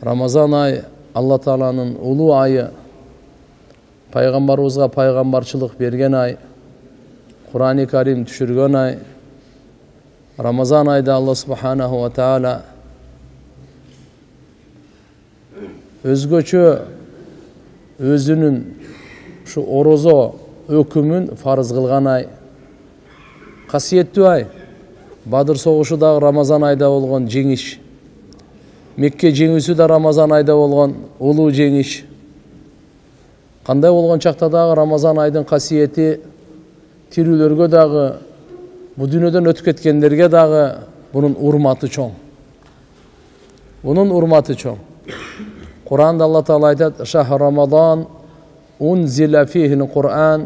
Ramazan ayı Allah Taala'nın ulu ayı, Peygamberimize peygamberçilik bergen ay, Kur'an-ı Kerim düşürgen ay. Ramazan ayda Allah Subhanahu ve Teala özgöçü özünün şu orozo ökümün farz kılgan ay. Kasiyetli ay. Badır soğuşu da Ramazan ayda olgan jеңиш. Mekke жеңісі de Ramazan ayda olgan ulu жеңиш. Qanday olgan çaqta da Ramazan ayının kasiyeti tirülörgө dağı, bu dünyadan ötüp ketkenlerge dağı bunun urmatı çoğ. Bunun urmatı çoğ. Kur'an'da Allah Teala aytat: "Şahr Ramazan unzila fihi'l Kur'an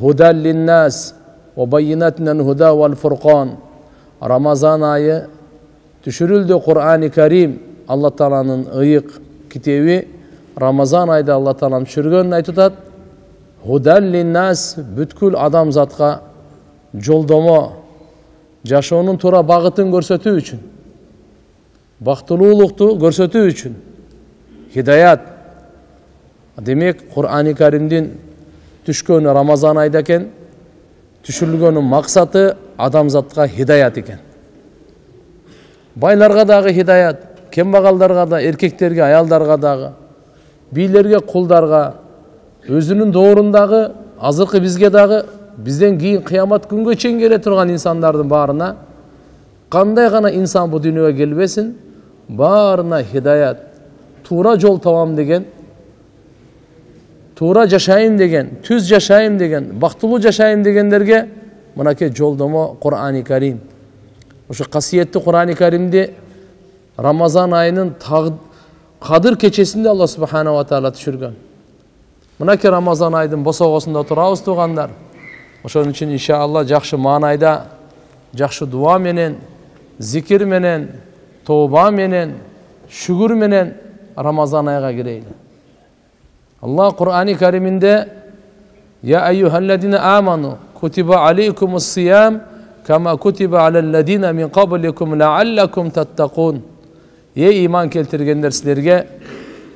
hudal linnas ve bayyinatin huda vel furqan." Ramazan ayı düşürüldü Kur'an-ı Kerim, Allah Teala'nın ıyık kitebi. Ramazan ayda Allah Teala'nın düşürgönünü aytıtat. Hudal linnas, bütkül adam zatqa joldomo, jaşoonun tura bagытын көрсөтүү үчүn, бактылуулукту көрсөtүү үчүn, hidayat. Demek Kur'an-ı Kerim'din düşkönü Ramazan ayda eken, düşürülgönün maksatı adam zatqa hidayat eken. Baylarga dagı hidayat, kembagaldarga da, erkeklerge, ayaldarga dagı, biylerge, kuldarga, özünün doğrundagı, azırkı bizge dagı, bizden keyin kıyamat günge çeyin gele turgan insanlardın barına, kanday gana insan bu dünyaya gelbesin, barına hidayat, tuğra jol tabam degen, tuğra jaşayım degen, tüz jaşayım degen, baktılуу jaşayım degenlerge mınake joldomo Kur'an-ı Kerim. Şu kasiyetli Kur'an-ı Kerim'de Ramazan ayının Kadir keçesinde Allah Subhanahu wa Ta'ala düşürgen. Mınake Ramazan ayının bosogosunda turabız tuğanlar. Oşonun için inşallah jakşı manayda, jakşı dua menen, zikir menen, tövba menen, şükür menen Ramazan ayına gireyli. Allah Kur'an-ı Kerim'inde ya eyyühellezine amanu kutiba aleykumus siyam kama kutiba alellezine min qablikum la'allakum tattaqun. Ey iman keltirgenler, sizlerge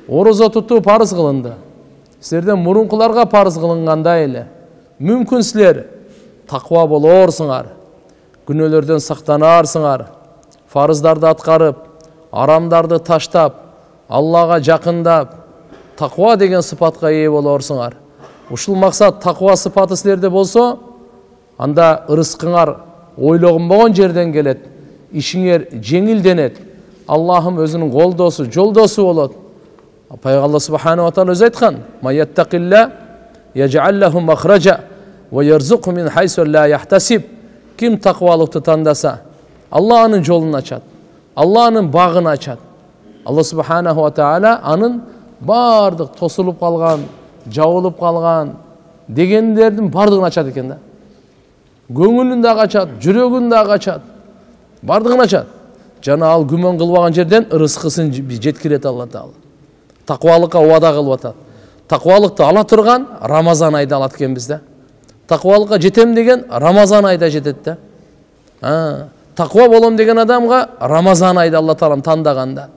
oroza tutup parız kılındı. Sizlerden murunkularga parız kılinganda ele. Mümkün sizler takva bolorsunlar. Günölerden saktanarsınlar. Farzdardı atkarıp, aramdardı taştap, Allah'a jakındap, takva degen sıfatga ие bolorsunlar. Uşul maksat takva sıfatı sizlerde bolsa, anda ırıskыңар ойлогонбогон жерден келет. İşiңер жеңилденет. Allah'ım özünün goldosu, joldosu bolot. Peygamber Subhanahu wa Ta'ala öz aytkan: "Ma yattaqillah yec'al lehu mahraca ve yerzuqhu min haysu la yahtasib." Kim takvalıkты tandasa, Allah'ın jolunu açat. Allah'ın bağını açat. Allah Subhanahu wa Ta'ala anın bardık tosulup kalgan, jabılıp kalgan degenlerдің бардығын açat eken da. Көңүлүн да açat, жүрөгүн да açat. Бардығын açat. Жана ал күмөн кылбаган жерден ырыскысын жеткирет Allah Taala. Takvalıkka вада кылып атат. Takvalıkты ала турган Ramazan ayda алат экен бизде. Takvalıkka жетем деген Ramazan ayda жетет да. Takva болом деген адамга Ramazan ayda Allah Taala тандаганда.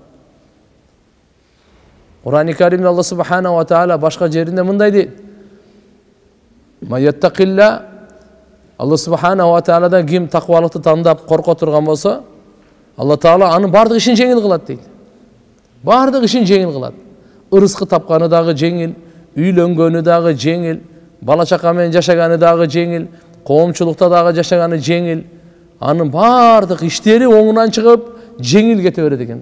Kur'an-ı Kerim'de Allah Subhanahu wa Ta'ala başka yerinde mınday deyil. Ma yattaqillah, Allah Subhanahu wa Ta'ala'dan kim takvalıkты tandap korko turgan bolsa, Allah Taala anın bardıq işin жеңил kılat deyil. Bardıq işin жеңил kılat. Irıskı tapkanı dağı жеңил, üylөнгөнü dağı жеңил, bala çaka men jaşaganı dağı жеңил, koğumçulukta dağı jaşaganı жеңил. Anın bardıq işleri oğundan çıkıp жеңил kete öğret eken.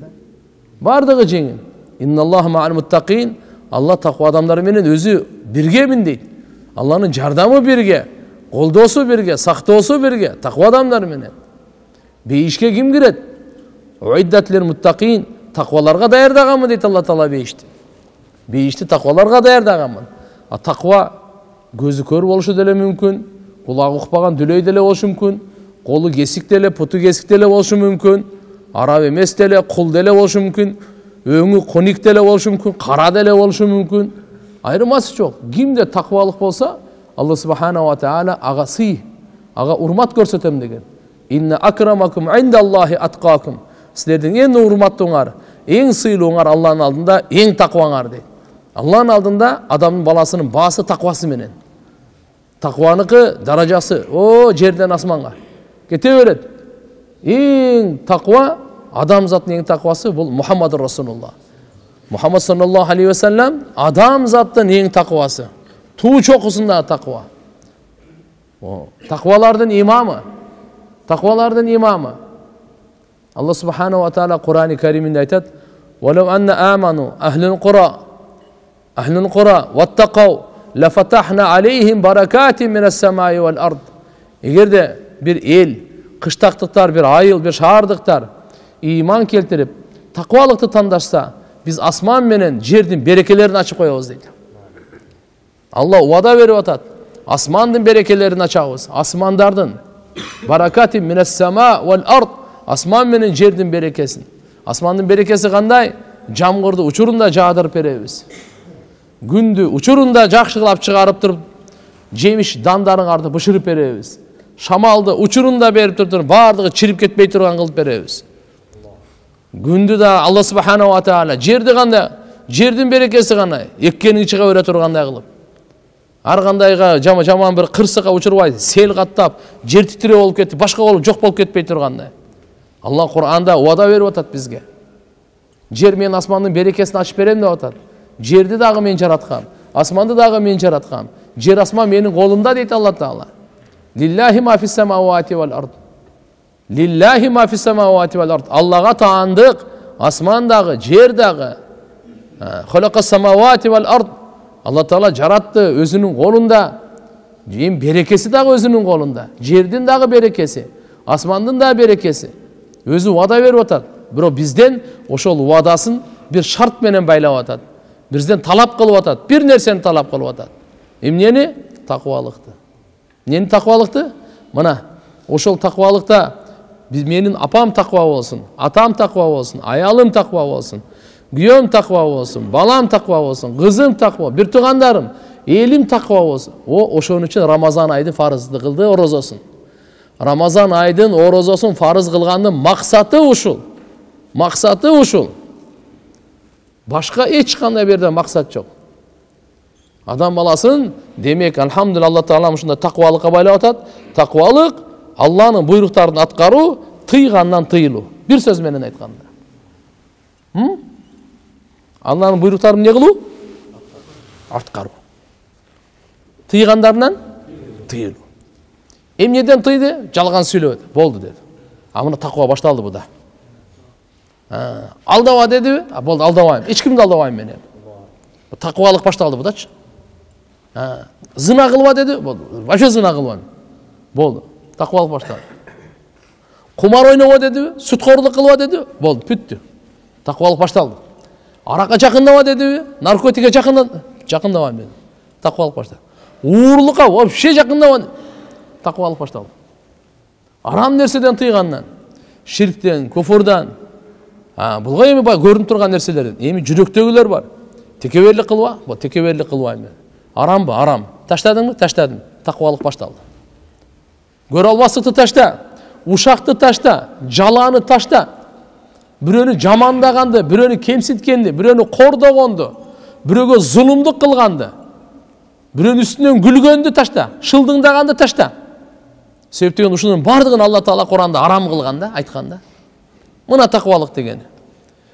Bardığı жеңил. İnnallahu ma'al muttaqin. Allah takva adamları menen özü birgemin deyil. Allah'ın jardamı birge, koldosu birge, saktosu birge, takva adamları menen. Beyişke kim giret? Uiddatler muttaqin. Takvalarga dayardaganmı deyit Allah Taala beyişti. Beyişti takvalarga dayardaganmı. Takva gözü kör boluşu dele mümkün, kulağı ukpagan dülöy dele boluşu mümkün, kolu kesik dele, putu kesik dele boluşu mümkün, arab emes dele, kul dele boluşu mümkün, öňü konik dele boluşu mümkün, kara dele boluşu mümkün. Ayrıması çok. Kimde takvalık bolsa Allah Subhanahu wa Ta'ala aga sıyh, aga urmat görsetem degen. İnne akramakum indallahi atqakum. Sizlerden en urmatlılar, eң сыйлууңар Алланын алдында eң такваңар дейт. Алланын алдында адамдын баласынын баасы таквасы менен. Такваныкы даражасы о жерден асманга кете берет. Eң таква, адам заттын eң таквасы бул Мухаммад Расулуллах. Muhammed sallallahu aleyhi ve sellem adam zattın en takvası. Tuğ çokusunda takva. Takvalardan imamı. Takvalardan imamı. Allah subhanahu wa ta'ala Kur'an-ı Kerim'inde aytat. وَلَوْ أَنَّ آمَنُوا أَهْلُ الْقُرَى وَاتَّقَوْا لَفَتَحْنَا عَلَيْهِمْ بَرَكَاتٍ مِنَ السَّمَاءِ وَالْأَرْضِ. Eğer de bir el, kıştaktıklar, bir ayıl, bir şahardıklar iman keltirip takvalıkты tandaşsa biz asman menen жердин берекелерин ачып коебуз дейт. Алла вада берип атат. Асмандын берекелерин ачабыз. Асмандардын баракати минас сама вал ард. Асман менен жердин берекесин. Асмандын берекеси кандай? Жамгырды учурунда жаадырып беребиз. Күндү учурунда жакшылап чыгарып туруп, жемиш дандарыңарды бышырып беребиз. Шамалды учурунда берип туруп, бардыгы чирип кетпей турган кылып беребиз. Gündü da Allah subhanahu wa ta'ala жерди кандай, жердин берекеси кандай, эккени чыга бере тургандай кылып. Ар кандайга жаман бир кырсыкка учурбай, сел каттап, жер титире болуп кетти, башка болуп жок болуп кетпей тургандай. Алла Кур'анда вада берип атат бизге. Жер менен асмандын берекесин ачып берем деп атат. Жерди дагы мен жараткам, асманды дагы мен жараткам. Жер асман менин колумда дейт Алла Таала. Лиллахи ма фис самавати вал ард. Lillahi ma fis semavati vel ard. Allah'a taandık. Asmandağı, жерdağı. Halaqas semavati vel ard. Allah Teala jarattı özünün kolunda. Jeyim berekesi dağı özünün kolunda. Jerdin dağı berekesi. Asmandın dağı berekesi. Özü vada berip atat. Biro bizden oşol vadasın bir şart menen baylap atat. Bizden talap kılıp atat. Bir nerseni talap kılıp atat. Emneni? Takvalıktı. Neni takvalıktı? Mana oşol takvalıkta biz menin apam takva olsun, atam takva olsun, ayalım takva olsun, güyüm takva olsun, balam takva olsun, kızım takva, bir tuğandarım, elim takva olsun. O oşun için Ramazan aydı farzdı kıldı oroz olsun. Ramazan aydın oroz olsun farz kılganın maksatı uşul. Maksatı uşul. Başka hiç kanday birden maksat yok. Adam balasın demek elhamdülillah Allah Teala şunda takvalıkka baylap atat. Takvalık Allah'ın buyruklarını atkaru, tıygandan tıyılu. Bir söz menen aytkanda. Allah'ın buyruklarını ne kılu? Atkaru. Tıygandarından tıyılu. Emneden tıydı? Жалган сүйлөбөдү. Boldu dedi. Amına takva baştaldı bu da. Aldaba dedi mi? Boldu aldabayım. Hiç kimde aldabayım ben. Takvalık baştaldı bu da. Zina kılma dedi. Boldu. Başka zina kılmayım. Boldu. Takvalık başladı. Kumar oynama dedi, sütkorluk kılma dedi, boldu, püttü. Takvalık başladı. Araka jakındama dedi, narkotike jakındama dedi. Takvalık başladı. Uğurlukka вообще jakındama. Takvalık başladı. Aram nerseden tıygandan, şirkten, kufurdan. Bulga emi görünüp turgan nerselerden. Emi жүрөктөгүлөр бар. Tekeverlik kılma, bu tekeverlik kılmayım ben. Aram mı? Aram. Taşladın mı? Taşladım. Takvalık başladı. Gör almasıkты taşta, uşaktı taşta, jalanı taşta. Birönü jamandagandı, birönü kemsitkendi, birönü kordogondu, biröөгө zulumduk kılgandı. Birönü üstünden gülgöndü taşta, şıldıngdagandı taşta. Себептен ушунун бардыгын Алла Таала Куранда арам кылганда, айтканда. Мына таквалык деген.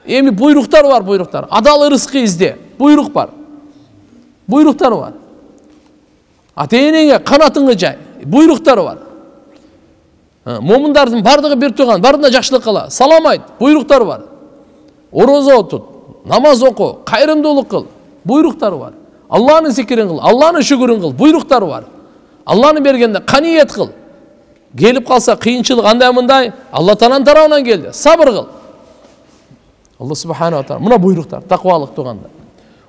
Эми буйруктар бар, буйруктар. Адал рызкы изде, буйрук бар. Буйруктар бар. Ата-энеңе канатыңды жай, буйруктар бар. Момундардын бардыгы бир туган, бардына жакшылык кыла, салам айт, буйруктар бар. Орозо тут, намаз оку, кайрымдуулук кыл, буйруктар бар. Алланын зикирин кыл, Алланын шүгүрүн кыл, буйруктар бар. Алланын бергенде каниет кыл. Келип калса кыйынчылык андай мындай, Алла Тааланын тарабынан келди, сабыр кыл. Алла субханаху ва тааля мына буйруктар, таквалык туганда.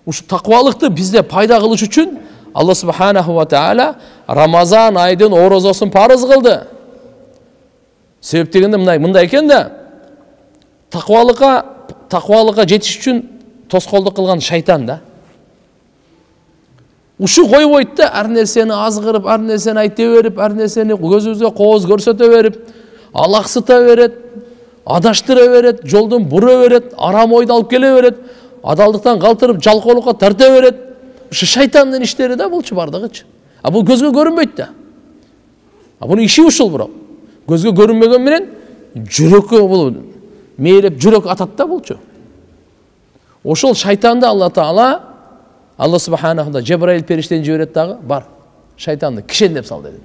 Ушу таквалыкты бизде пайда кылыш үчүн Алла субханаху ва тааля Рамазан айдын орозосун парыз кылды. Себеп дегенде мындай экен да, таквалыкка жетиш үчүн тоскоолдук кылган шайтан да. Ушу койбойт да, ар нерсени азгырып, ар нерсени айта берип, ар нерсени көзүбүзгө кооз көрсөтө берип, алаксыта берет. адаштыра берет, жолдон бура берет, арам ойду алып келе берет, адалдыктан калтырып жалкоолукка тарта берет. Ушу шайтандын иштери да булчу бардыгычы. А бул көзгө көрүнбөйт да. А бунун иши ушул бирок. Көзгө көрүнбөгөн менен жүрөккө бул мээлеп жүрөк атат да булчу. Ошол шайтанды Алла Таала, Алла Субханаху да Жебраил периштени жиберет дагы, бар. Шайтанды кишендеп сал деди.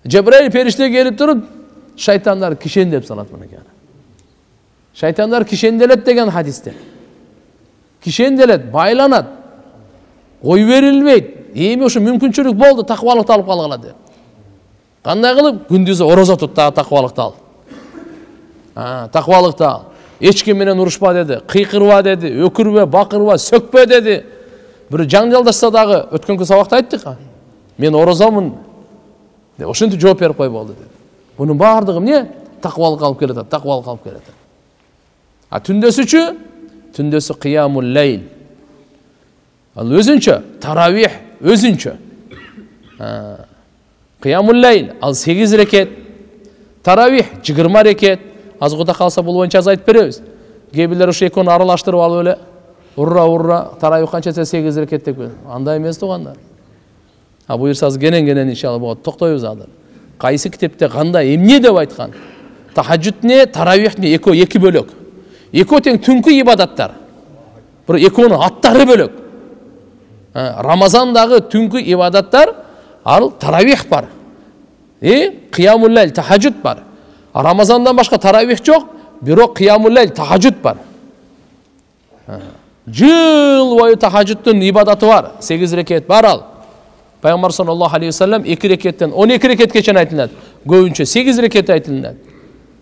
Жебраил периште келип туруп, шайтандар кишендеп салат мынакей. Шайтандар кишенделет деген хадисте. Кишенделет, байланат. Ой берилбейт. Эми ушу мүмкүнчүлүк болду, таквалыкты алып калгыла деп. Кандай кылып? Күндүзү орозо тут, таквалыкты ал. Таквалыкты ал. Эч ким менен урушпа деди, кыйкырба деди, өкүрбө, бакырба, сөкпө деди. Бир жаңжалдашса дагы өткөнкү сабакта айттык. Мен орозомун. Ошентип жооп берип кой болду деди. Бунун баардыгы эмне? Таквалык алып келет, таквалык алып келет. А түндөсүчү? Түндөсү кыямул лейл. Ал өзүнчө, таравих өзүнчө. Кыямул лейл ал 8 рекет, таравих 20 рекет. Аз Кудай калса бул боюнча айтып беребиз. Кээ бирлер ушу экөөнү аралаштырып алып эле урра таравих канча 8 рекет деп. Андай эмес туугандар. А буйрсаңыз кенен иншалла буга токтойбуз азыр. Кайсы китепте кандай эмне деп айткан? Тахажжуд не, таравих не, эки бөлөк. Экөө тең түнкү ибадаттар. Бир экөөнүн аттары бөлөк. Рамазандагы түнкү ибадаттар ал таравих бар. Кыямул лейл, тахажжуд бар. Рамазандан башка таравих жок, бирок кыямул лейл, тахажжуд бар. Жыл бою тахажжудтун ибадаты бар. 8 рекет бар ал. Пайгамбар саллаллаху алейхи ва саллям 2 рекеттен 12 рекетке чейин айтылат. Көбүнчө 8 рекет айтылат.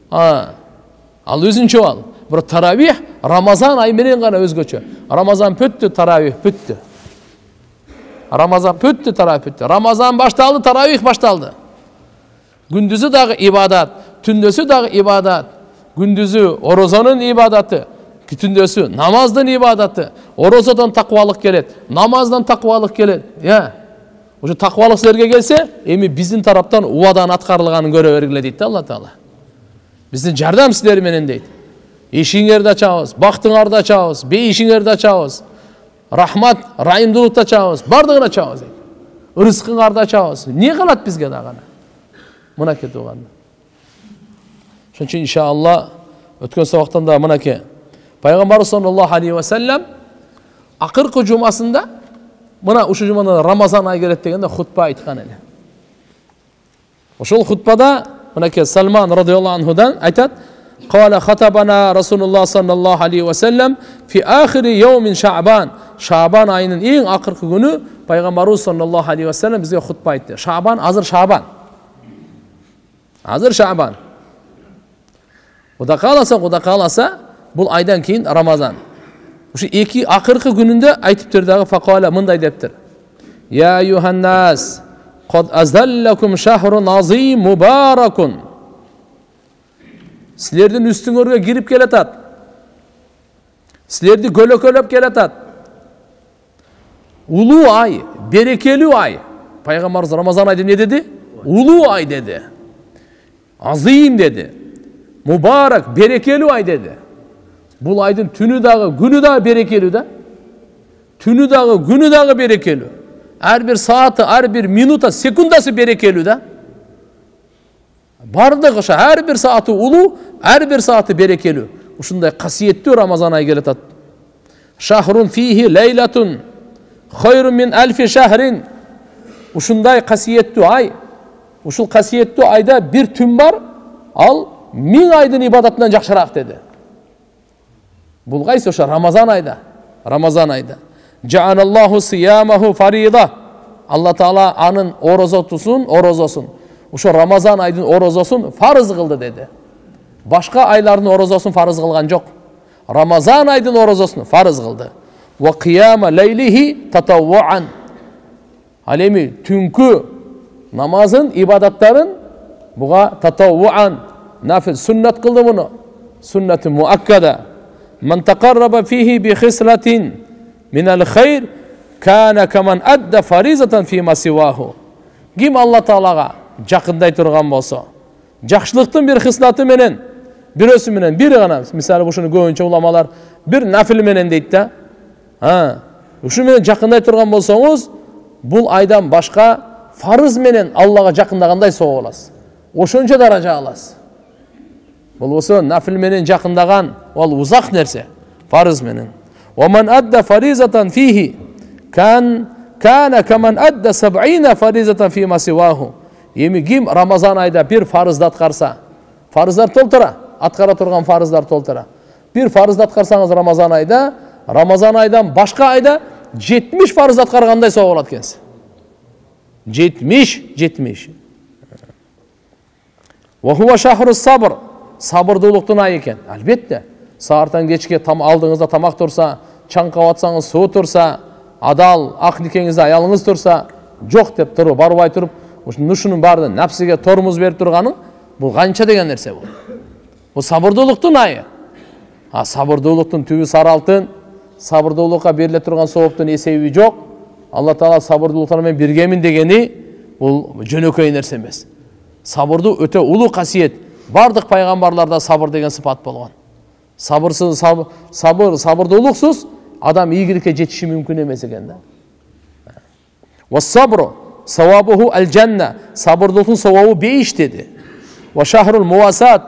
Ал өзүнчө ал. Бирок таравих Рамазан ай менен гана өзгөчө. Рамазан бүттү, таравих бүттү. Рамазан бүттү, таравих бүттү. Рамазан башталды, таравих башталды. Күндүзү дагы ибадат, түндөсү дагы ибадат. Күндүзү орозонун ибадаты, түндөсү намаздын ибадаты. Орозодон таквалык келет, намаздан таквалык келет. Ошо таквалык силерге келсе, эми биздин тараптан убадан аткарылганын көрө бергиле дейт Алла Таала. Биздин жардам силер менен дейт. Ишиңерди ачабыз, бактыңарды ачабыз, бейишиңерди ачабыз. Рахмат, райымдуулукту ачабыз, бардыгын ачабыз дейт. Ырыскыңарды ачабыз. Не калат бизге дагы? Мынакей туугандар. Ошон үчүн иншалла өткөн сабактан да мынакей Пайгамбар саллаллаху алейхи ва саллям акыркы жумасында мына ушу жумада Рамазан ай келет дегенде хутба айткан эле. Ошол хутбада мынакей Салман радыйаллаху анхудан айтат: "Кала хатабана Расулуллах саллаллаху алейхи ва саллям фи ахири йаумин Шаъбан." Шаъбан айынын эң акыркы күнү Пайгамбарыбыз саллаллаху алейхи ва саллям бизге хутба айтты. Шаъбан азыр Шаъбан. Азыр Шаъбан. Кудай кааласа, бул айдан кийин Рамазан. Ушу эки акыркы күнүндө айтыптыр дагы факала мындай дептир: "Я юханнас, qad azallakум шахрун азим мубаракун." Силердин үстүңөргө кирип келатат. Силерди көлөкөлөп келатат. Улуу ай, берекелүү ай. Пайгамбарыбыз Рамазан айды не деди? Улуу ай деди. Азим деди. Мубарак, берекелүү ай деди. Бул айдын түнү дагы, күнү дагы берекелүү да. Түнү дагы, күнү дагы берекелүү. Ар бир сааты, ар бир минута, секундасы берекелүү да. Бардыгы ошо ар бир сааты улуу, ар бир сааты берекелүү. Ушундай касиеттүү Рамазан ай келатат. Шахрун фихи лейлатун хайрун мин алфи шахрин. Ушундай касиеттүү ай. Ушул касиеттүү айда бир түн бар, ал 1000 айдын ибадатынан жакшыраак деди. Бул кайсы ошо Рамазан айда. Рамазан айда. Жа'аналлаху сиямаху фарида. Алла Таала анын орозосун, ошо Рамазан айдын орозосун фарыз кылды деди. Башка айлардын орозосун фарыз кылган жок. Рамазан айдын орозосун фарыз кылды. Ва кияма лейлихи татаввуан. Ал эми түнкү намазын, ибадаттарын буга татаввуан, нафил суннат кылды муну. Суннату муаккада. Man taqarraba fihi bi khislatin min al-khayr kana kaman adda farizatan fi ma siwahu. Kim Allah Taalaga жакындай турган болсо, жакшылыктын бир хислаты менен Birisi menен biri gana. Misali ушуну көбүнчө уламалар bir nafil menен дейт да. Ушу менен жакындай турган болсоңуз, бул айдан башка фарыз менен Аллага жакындагандай соо аласыз. Ошончо даража аласыз. Болбосо нафил менен жакындаган ал узак нерсе, фарыз менен. ومن أدى فريضة فيه كان كمن أدى 70 فريضة فيما سواه. Эми ким Рамазан айда bir фарызды аткарса, фарыздар толтура, аткара турган фарыздар толтура. Bir фарызды аткарсаңыз Рамазан айдан башка айда 70 фарыз аткаргандай соо болот экенсиз. 70. وهو شهر الصبر. Sabırдуулуктун айы экен. Албетте. Саартан кечке алдыңызда тамак турса, чаңкап атсаңыз, суу турса, адал, ак никеңизде аялыңыз турса, жок деп туруп, барбай туруп, ушунун баардыгы напсиге тормуз берип турганың, бул канча деген нерсе бул. Бул сабырдуулуктун айы. Сабырдуулуктун түбү сары алтын, сабырдуулукка бериле турган сооптун эсеби жок. Алла Таала сабырдуулуктар менен биргемин дегени бул жөнөкөй нерсе эмес. Сабырдуу өтө улуу касиет. Бардык пайгамбарларда сабыр деген сыпат болгон. Сабырдуулуксуз адам ийгиликке жетиши мүмкүн эмес экен да. Вас-сабру савабуху аль-жанна. Сабырдуулуктун савабы бейиш деди. Ва шахрул муасат.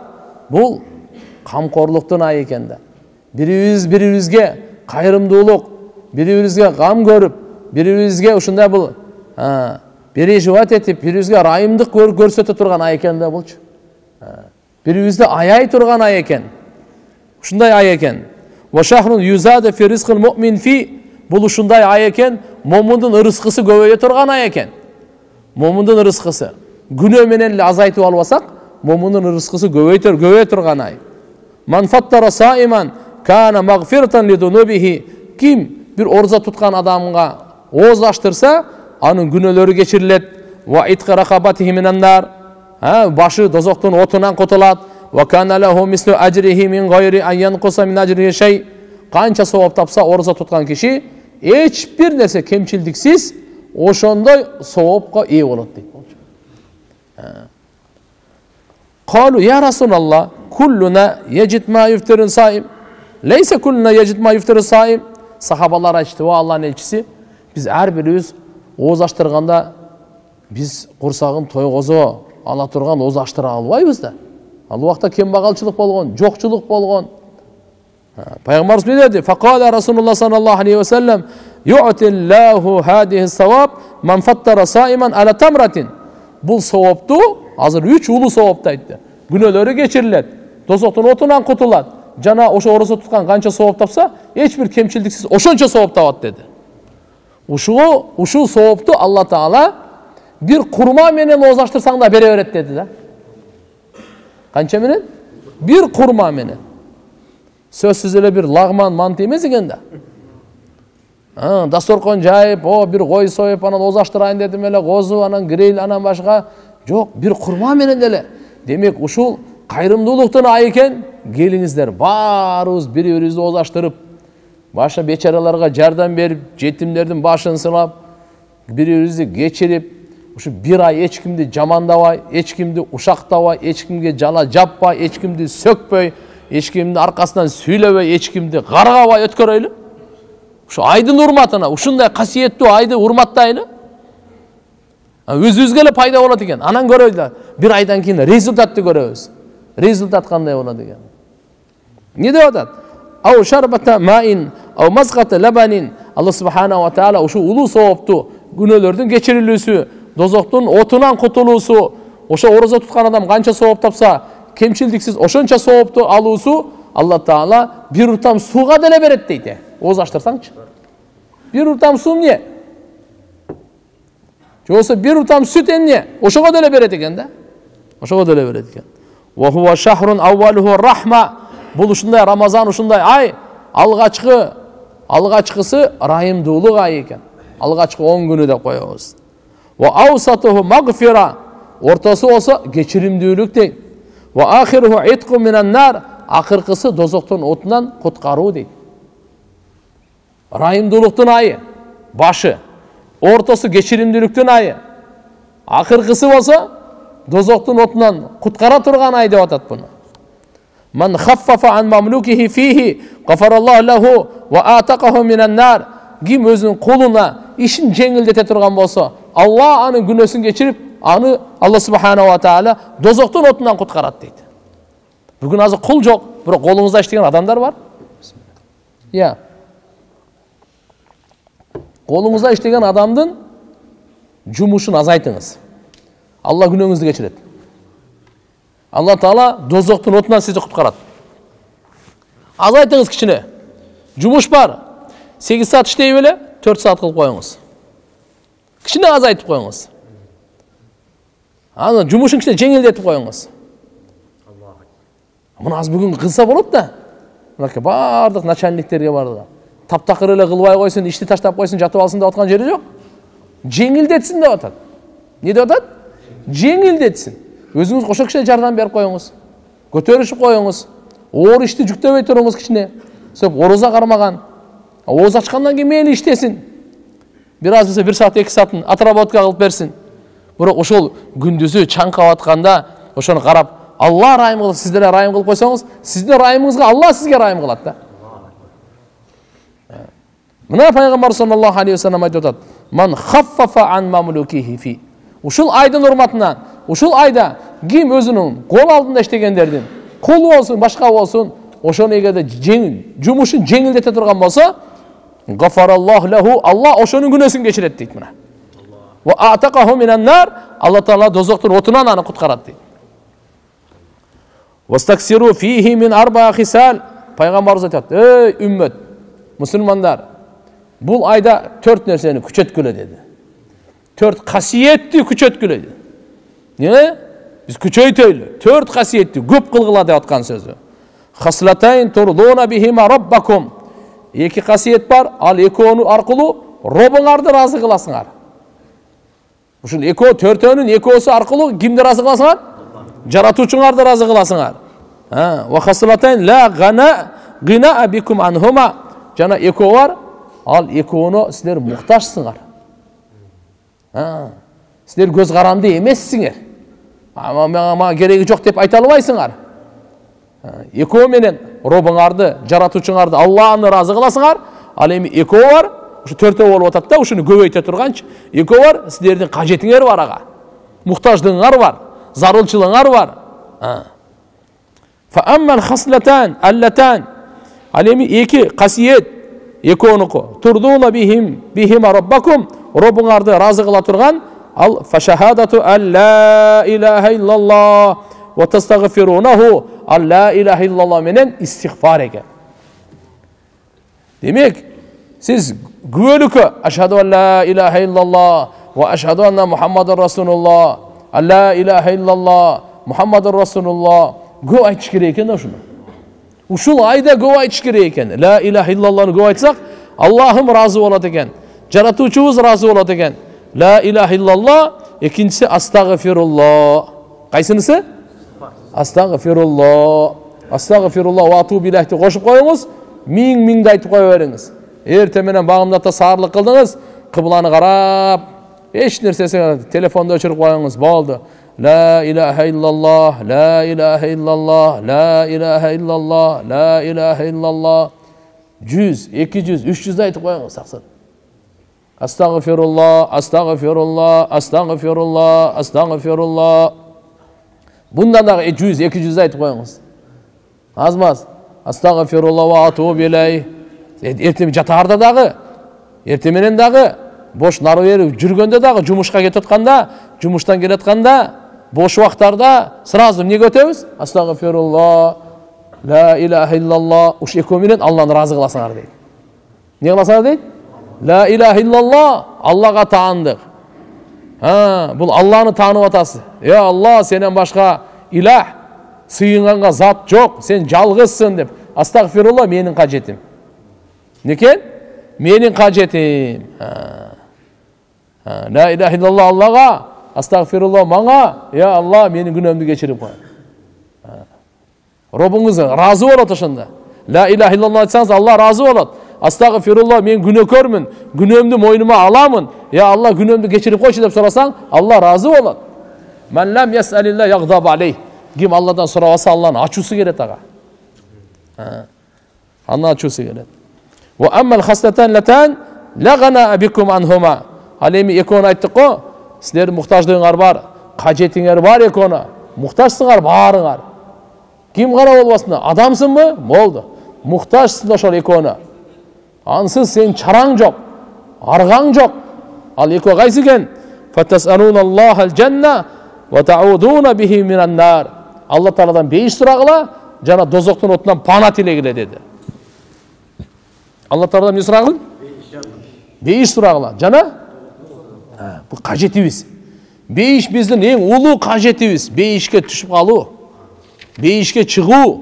Бул камкорлуктун айы экен да. Бири-бирибизге кайрымдуулук, бири-бирибизге гам көрүп, бири-бирибизге ушундай бул переживать этип, бири-бирибизге райымдык көрсөтө турган ай экен да булчу. Бири-бирибизди аяй турган ай экен. Ушундай ай экен. Ва шахрун юзаду фи ризқил муъмин фи. Бул ушундай ай экен, момундун ырыскысы көбөйө турган ай экен. Момундун ырыскысы. Күнөө менен эле азайтып албасак, момундун ырыскысы көбөйө турган ай. Ман фаттара саиман кана магфирatan ли дунубихи. Ким bir орза туткан адамга ооз аштырса, анын күнөөлөрү кечирилет. Ва итқа рақабатихи минан нар. Башы дозоктун отунан кутулат. Ва кана лаху мислу ажрихи мин гайри ан янқуса мин ажрихи шей. Канча сауап тапса орза туткан киши эч бир нерсе кемчилдиксиз ошондой сауапка ээ болот дейт. Калу я Расулаллах, куллуна яжид ма юфтирун саим. Лейса куллуна яжид ма юфтирун саим. Сахабалар айтты, о Аллахтын элчиси, биз ар бирибиз ооз аштырганда биз курсагын тойгозо ала турган ооз аштыра албайбыз да. Ал убакта кембагалчылык болгон, жокчулук болгон. Пайгамбарыбыз медеди? Факала Расулуллах саллаллаху алейхи ва саллям, ю'тиллаху хадихи саваб ман фаттара саиман ала тамратин. Бул савапту азыр 3 улуу савапты айтты. Күнөөлөрү кечирилет, дозоктун отунан кутулат. Жана ошо орозо туткан канча савап тапса, эч бир кемчилдиксиз ошончо савап табат деди. Ушул савапту Алла Таала bir kurma menен ооз аштырсаң да бере берет деди да. Канча менен? Bir kurma менен. Сөзсүз эле bir лагман манты эмес экен да. Дасторкон жайып, bir кой союп, анан ооз аштырайын дедим эле, козу, анан гриль, анан башка. Жок, bir kurma менен эле. Демек, ушул кайрымдуулуктун айы экен. Келиңиздер, баарыбыз бири-бирибизди ооз аштырып, башка бечараларга жардам берип, жетимдердин башын сылап, бири-бирибизди кечирип, ушу bir ай эч кимди жамандабай, эч кимди ушактабай, эч кимге жала жаппай, эч кимди сөкпөй, эч кимди аркасынан сүйлөбөй, эч кимди каргабай өткөрөйлү. Ушу айдын урматына, ушундай касиеттүү айды урматтайлы. Өзүбүзгө эле пайда болот экен. Анан көрөйлү. Bir айдан кийин результатты көрөбүз. Результат кандай болот экен? Не деп атат? Ау шарбата маин, ау мазгата лабанин. Алла субханаху ва таала ушу улуу соопту күнөөлөрдүн кечирилүүсү, дозоктун отунан кутулуусу, ошо орозо туткан адам канча сооп тапса, кемчилдиксиз ошончо соопту алуусу Алла Таала bir уртам сууга деле берет дейт. Ооз аштырсаңчы. Bir уртам суу эмне? Жоксо bir уртам сүт эмне? Ошого деле берет экен да. Ошого деле берет экен. Ва хува шахрун аввалуху рахма. Бул ушундай Рамазан, ушундай ай, алгачкысы райымдуулук ай экен. Алгачкы 10 күнү деп коебуз. Ва аусатуху магфира. Ортосу болсо кечиримдүүлүк дейт. Ва ахируху итқу минан нар. Акыркысы дозоктун отунан куткаруу дейт. Райымдуулуктун айы башы, ортосу кечиримдүүлүктүн айы, акыркысы болсо дозоктун отунан куткара турган ай деп атат буну. Man khaffafa an mamlukihi fihi gafarallahu lahu wa ataqahu minan nar. Kim özünün koluna işin jеңилдете turgan bolsa, Allah anın günösün geçirip, anı Allah subhanahu wa taala dozoktun otundan kutkarat deydi. Bugün azı kul yok. Bırak kolunuzda işleyen adamlar var. Ya. Kolunuzda işleyen adamdın cumuşunu azaytınız. Allah günöңүздү geçiret. Allah Taala dozoktun otundan sizi kutkarat. Azaytınız kişine. Cumuş var. 8 saat işley bele 4 saat kılıp koyuңuz. Kişine azaytıp koyuңuz. Anı cumuşun kişine жеңилдетип koyuңuz. Bunu az bugün kılsa bolot da. Mınакей бардык начальниктерге бардык. Таптакыр эле кылбай койсун, ишти таштап койсун, жатып алсын деп аткан жери жок. Жеңилдетсин деп атат. Не деп атат? Жеңилдетсин. Өзүңүз кошо кишине жардам берип коюңуз. Көтөрүшүп коюңуз. Оор ишти жүктөбөй туруңуз кичине. Сөп ороза кармаган. Ооз ачкандан кийин мейли иштесин. Бир аз болсо 1 саат 2 саатын отработка кылып берсин. Бирок ошол күндүзү чаңкап атканда ошону карап, Allah райым кылып, сиздер райым кылып койсоңуз, сиздин райымыңызга Allah сизге райым кылат да. Мына пайгамбар саллаллаху алейхи ва саллям айтып атат: "Ман хаффафа ан мамлукихи фи." Ушул айдын урматынан, ушул айда ким өзүнүн кол алдында иштегендердин, колу болсун, башка болсун, ошону эгерде жумушун жеңилдете турган болсо, гафараллаху лаху, Allah ошонун күнөөсүн кечирет дейт мына. Ва атакаху минан нар, Allah Таала дозоктун отунан аны куткарат дейт. Вастаксиру фихи мин арба хисал. Пайгамбарыбыз айтат: "Ey үммөт, мусулмандар, бул айда 4 нерсени күчөткүлө" деди. 4 касиетти күчөткүлө деди. Не? Биз күчөйтөйлү. 4 касиетти көп кылгыла деп аткан сөзү. Хаслатайн турдуна бихима раббакум. 2 касиет бар, ал экөөнү аркылуу Робуңарды разы кыласыңар. Ушул экөө 4-өнүн экөөсү аркылуу кимди разы кыласыңар? Жаратуучуңарды разы кыласыңар. Ва хаслатайн ла гина бикум анхума. Жана экөө бар, ал экөөнө силер муктажсыңар. Силер көз каранды эмессиңер. Мага кереги жок деп айта албайсыңар. Экөө менен Робуңарды, жаратуучуңарды, Аллахны разы кыласыңар. Ал эми экөө бар, ушу 4 болуп атат да, ушуну көбөйтө турганчы. Экөө бар, силердин кажетиңер бар ага. Муктаждыгыңар бар, зарылчылыгыңар бар. Фа аммал хаслатан аллатан. Ал эми 2 касиет экөөнүкү. Турдуна бихима раббакум. Робуңарды разы кыла турган ал фашахадату алла илаха иллаллах ва тастагфирунаху. Алла илаха иллаллах менен истигфар экен. Демек, сиз күбөлүккө ашхаду алла илаха иллаллах ва ашхаду анна Мухаммаdur Расулуллах, алла илаха иллаллах, Мухаммаdur Расулуллах көп айтыш керек экен ошону. Ушул айда көп айтыш керек экен. Ла илаха иллаллахны көп айтсак, Аллахым разы болот экен. Жаратуучубуз разы болот экен. Ла илаха иллаллах, экинчиси астагфируллах. Кайсынысы? Астагфируллах. Астагфируллах ва атубу илейхти кошуп коюңуз, миң айтып кое бериңиз. Эрте менен багымдата саарлык кылдыңыз, кыбланы карап, эч нерсеси телефонду өчүрүп коюңуз, болду. La ilahe illallah, la ilahe illallah, la ilahe illallah, la ilahe illallah. 100, 200, 300 айтып коюңуз аксын. Astagfirullah, astagfirullah, astagfirullah, astagfirullah. Bundan da 100, 200 айтып коюңуз. Азмаз. Astagfirullah wa atubu ilayh. Эртең жатаарда дагы, эртең менен дагы, бош нары берип жүргөндө дагы, жумушка кетип атканда, жумуштан келип атканда, бош убактарда сразу эмнеге өтөбүз? Astagfirullah, la ilaha illallah. Уш экөө менен Алланы разы кыласыңар дейт. Не кыласыңар дейт? La ilahe illallah, Allah'a taandık. Bul Allah'ını tanып atası. Ya Allah, senden başka ilah, sığınğanğa zat yok, sen жалгызсың деп. Astagfirullah, menin kacetim. Neken? Menin kacetim. La ilahe illallah Allah'a, astagfirullah bana, ya Allah, menin günömdü geçirip koy. Robunuzun razı olat ошондо. La ilahe illallah айтсаңыз, Allah razı olat. Astagfirullah, men günökörmün, günömdü moynuma alamın. Ya Allah, günömdü geçirip koyçu деп sorasan, Allah razı olat. Men lam yes'alillah yaghdab aleyh. Kim Allah'dan sorabasa Allah'ın açusu gelet ağa. Andan açusu geledi. Ve emmel hasleten leten la gana bikum anhuma. Halemi ekonu ayttık o. Sizlerin muhtaçlığınlar var, kajetіңер var ekonu. Muhtaçsыңар barыңар. Kim qara olmasın? Adamsın mı? Oldu. Muhtaçsın da şol ekonu. Ansız sen çaraң жоқ, argaң жоқ. Al eko qaysı eken? Fatas'alunallahal cennet ve ta'uduna bihi minan nar. Allah Teala'dan beyiş suragıla, jana dozоктун отунан пана тилегиле dedi. Allah Teala'dan ne suragın? Beyiş suragıla. Jana bu kajetibиz. Beyiş bizdin eң улуу kajetibиz. Beyişke түшүп калуу, beyişke чыгуу,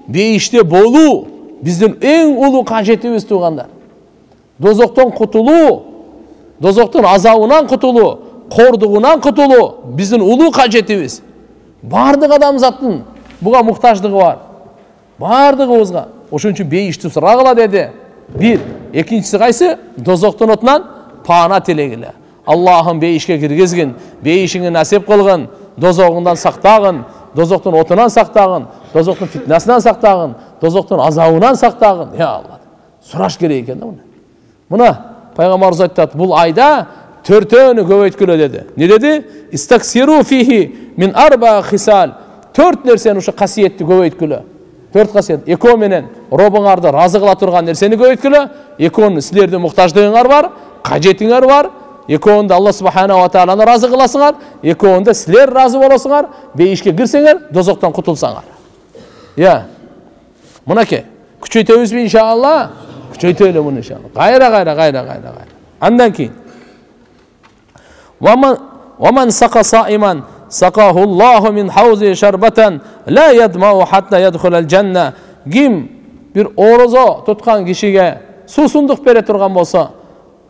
beyişte болуу bizdin eң улуу kajetibиz tuğanlar. Dozоктон кутулуу, dozоктун azabынан кутулуу, кордугунан кутулуу биздин улуу kajetibиz. Бардык адамзаттын буга муктаждыгы бар. Бардыгыбызга. Ошон үчүн бейишти сурагыла dedi. Bir. Экинчиси кайсы? Dozоктун отунан пана тилегиле. Allah'ım beyişke kirgizgin, beyişini nasip kılgın, dozogунdan saktagın, dozоктун отунан saktagın, dozоктун fitnesinden saktagın, dozоктун azabынан saktagın. Ya Allah. Сураш керек eкен да муну. Мына Пайгамбарыбыз айтат, бул айда төртөөнү көбөйткүлө dedi. Ne dedi? İstaksiru fihi min arba khisal. Төрт нерсени ушу касиетти көбөйткүлө. Төрт касиет. Экөө менен робуңарды разы кыла турган нерсени көбөйткүлө. Экөөнүн силердин муктаждыгыңар бар, кажетиңер бар. Экөөндө Алла субхана ва тааланы разы кыласыңар, экөөндө силер разы болосуңар, бейишке кирсеңер, дозоктон кутулсаңар. Я. Мынакей. Күчөйтөбүзбү иншалла? Күчөйтөлү муну иншалла. Гайра. Андан кийин. ومن سقى صائما سقاه الله من حوض شربة لا يدمع حتى يدخل الجنة. Kim bir orozo tutkan kişiye susunduk bere turgan bolsa,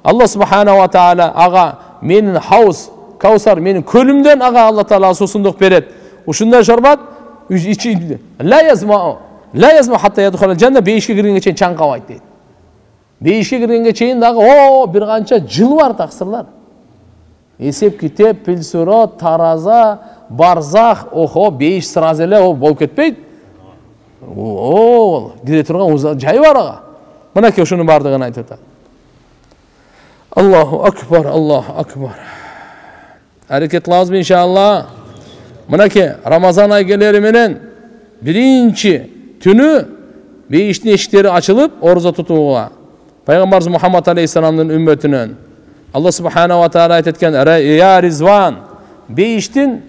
Allah subhanahu wa ta'ala ağa menin havuz, kavsar menin kölümden ağa Allah ta'ala susunduk beret. Uşundan şarbat içi la yazma hatta yadkhulul cennet beyişke kirgenge çeyin çankabayt deydi. Beyişke kirgenge çeyin dağı bir kança jıl var taksırlar. Esep kitep, pilsurot, taraza, barzak, oho beyиш сразу эле о болуп кетпейт. Кире турган жай бар ага. Мынакей ушунун бардыгын айтып атат. Allahu akbar, Allahu akbar. Hareket lazım inşallah. Mınaki Ramazan aygeleri menen birinci tünü beyiştin eşikleri açılıp oruza tutuğuğa. Peygamberimiz Muhammed Aleyhisselam'ın ümmetinin Allah subhanahu wa ta'ala ayet etken ya Rizvan beyiştin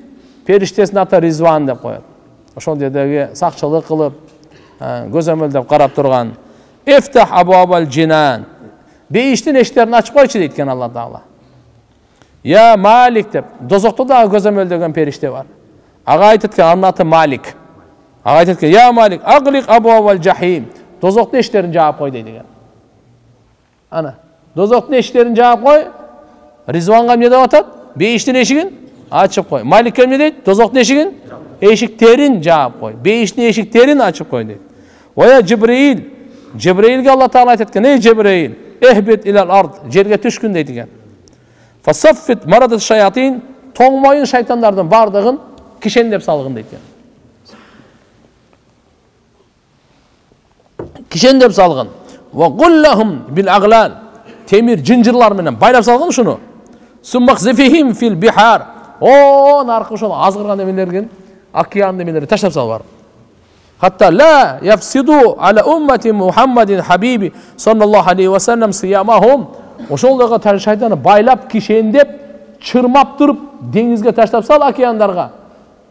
periştesini ata Rizvan dep koyat. Oşol dedegi sakçılık kılıp gözömöldep karap turgan Eftah ababal cinan beyiştin eşiklerini açıp koyçu deyitken Allah Teala. Ya Malik dep dozokta da gözömöldegen perişte var. Ağa aytetken anın atı Malik. Ağa aytetken ya Malik aglik ababal cahim dozokta eşiklerini cevap koy deydigen. Ana dozokta eşiklerini cevap koy. Rizvan'a ne de atat? Beyiştin eşigin açıp koy. Malik'e ne deydi? Dozokta eşigin eşiklerin cevap koy. Beyiştin eşiklerin açıp koy deydi. Veya Cibril. Cibril'ge Allah Teala aytetken ey Cibril ehbit ilal ard jerge түшkün deydigen. Fasaffit maradat shayatin toңmoyun şeytanlardan bardığın kişendep salgın deydigen. Kişendep salgın. Ve gullahum bil aglal temir cincirlar menen baylap salgın şunu. Summak zifihim fil bihar. O narkı şunu azgırgan demelergin okyan demeleri taşlap sal var. Hatta la yafsidu ala ummeti Muhammedin habibi sallallahu aleyhi ve sellem siyamahum. Oşoldaga şeytanı baylap kişendep çırmap durup denizge taşlap sal okyanlarga.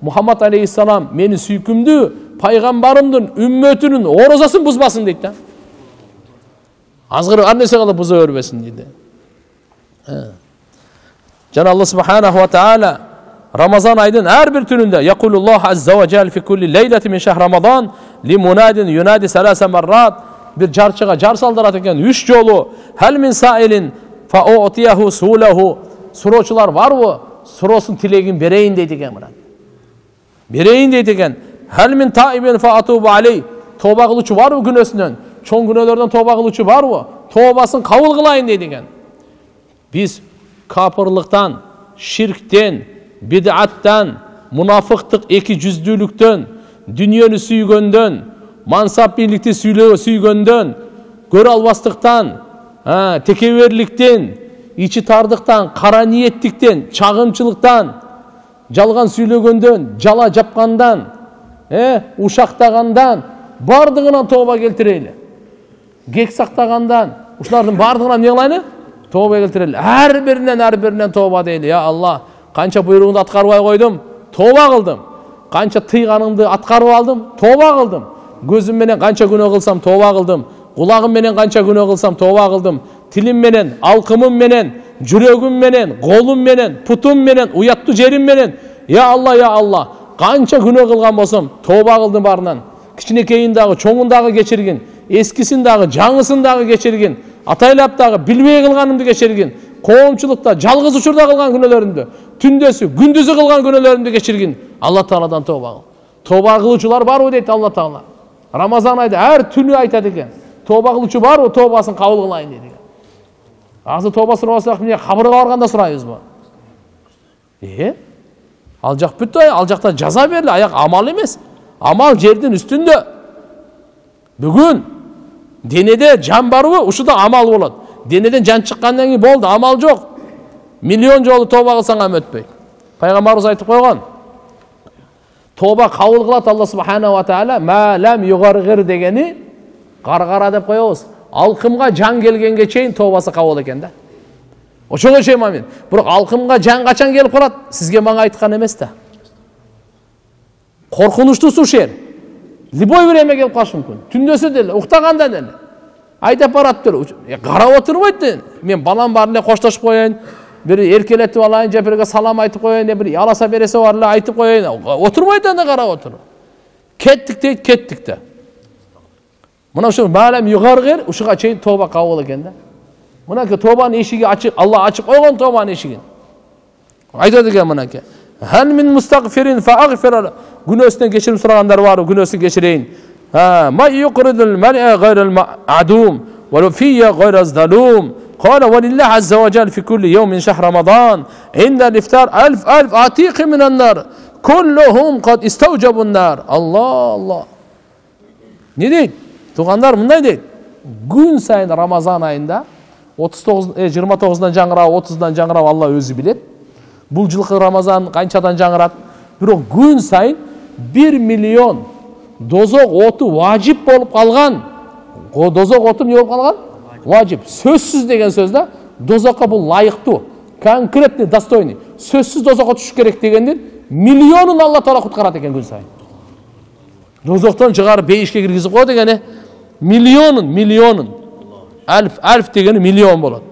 Muhammed aleyhisselam meni süykümdü paygambarımdın ümmetinin orozasın buzbasın deydi. Azgır annesi kalıp buza örbesin dedi. Cenab-ı Allah subhanahu wa ta'ala Ramazan ayının her bir türünde yakulullah azza ve cel fi kulli leyleti min şehr Ramazan li munadin yunadi selase merrat bir carçıga car saldırat eken 3 yolu hel min sailin fa u'tiyahu sulahu suroçular var mı? Surosun tilegin bereyin deydigen bana. Bereyin deydigen hel min taibin fa atubu aleyh toba kılıçı var mı günösünden? Çoğun günölerden toba kılıçı var mı? Tobasın kavul kılayın deydigen. Biz kapırlıktan, şirkten, bid'attan, münafıktık, iki cüzdülükten, dünyanı süygönden, мансап бийликти сүйгөндөн, көрө албастыктан, текеберликтен, ичи тардыктан, кара ниеттиктен, чагымчылыктан, жалган сүйлөгөндөн, жала жапкандан, ушактагандан бардыгынан тооба келтирели. Кек сактагандан, ушулардын бардыгынан эмне кылайлы? Тооба келтирели. Ар биринен тооба дейли. Я Аллах, канча буйругуңду аткарбай койдум, тооба кылдым. Канча тыйганыңды аткарып алдым, тооба кылдым. Көзүм менен канча күнөө кылсам тооба кылдым. Кулагым менен канча күнөө кылсам тооба кылдым. Тилим менен, алкымым менен, жүрөгүм менен, колум менен, путум менен, уяттуу жерим менен. Я Аллах, канча күнөө кылган болсом тооба кылдым барынан. Кичинекейин дагы, чоңун дагы кечиргин, эскисин дагы, жаңысын дагы кечиргин, атайлап дагы билбей кылганымды кечиргин, коомчулукта, жалгыз учурда кылган күнөөлөрүмдү, түндөсү, күндүзү кылган күнөөлөрүмдү кечиргин. Алла Тааладан тооба кыл. Тооба кылуучулар барбы дейт Алла Таала. Рамазан айда ар түнү айтат экен. Тооба кылуучу барбы, тообасын кабыл кылайын дейт экен. Азыр тооба сурабасак, эмне кабырга барганда сурайбызбы? Ал жак бүттү, ал жакта жаза берили, аяк амал эмес. Амал жердин үстүндө. Бүгүн денеде жан барбы, ушуда амал болот. Денеден жан чыккандан кийин болду, амал жок. Миллион жолу тооба кылсаң ам өтпөйт. Пайгамбарыбыз айтып койгон. Тооба кабыл кылат Алла субханаху ва таала, ма лам югаргир дегени каргара деп коебуз. Алкымга жан келгенге чейин тообасы кабыл экен да. Ошого чейин мамин. Бирок алкымга жан качан келип калат? Сизге мага айткан эмес да. Коркунучтусу шер. Любой время келип калышы мүмкүн. Түндөсү деле, уктаганда деле. Айдап барат деле. Карап отурбайт. Мен балам бар эле коштошуп коеюн. Bir erkeletip alayın, cepirge salam aytıp koyayın, bir yalasa berese var la aytıp koyayın. Oturmaydı da kara otur. Kettik deyit, kettik de. Buna şu malem yukarı uşuğa çeyin tövbe kavul eken de. Buna ki tövbenin eşiği açık, Allah açık koygun tövbenin eşiğin. Aytadı ki buna ki. Hel min mustagfirin fa agfir. Günahsından geçirim soraganlar var, günahsını geçireyin. Ma yuqridul mar'a gayril ma'dum ve fiyya gayraz zalum. قال ولله عز وجل في كل يوم من شهر رمضان عند الإفطار ألف عتيق من النار كلهم قد استوجبوا النار. Allah. Ne deydi? Tuğanlar bunday deydi. Gün sayın Ramazan ayında 29'dan жаңырап, 30'dan жаңырап Allah özü bilir. Бұл жылқы Ramazan қаншадан жаңырат? Бирок gün sayın 1 milyon dozok otu vacip болып қалған. O dozok otu ne болып қалған? Vacip. Sözsüz degen sözde dozakka bu layıktı. Konkretni, dostoyni. Sözsüz dozakka düşüş gerek degendir. Milyonun Allah Taala kutkarat eken gün sayın. Dozaktan çıkarıp beyişke girgizip koy degeni milyonun. Elf degeni milyon bolot.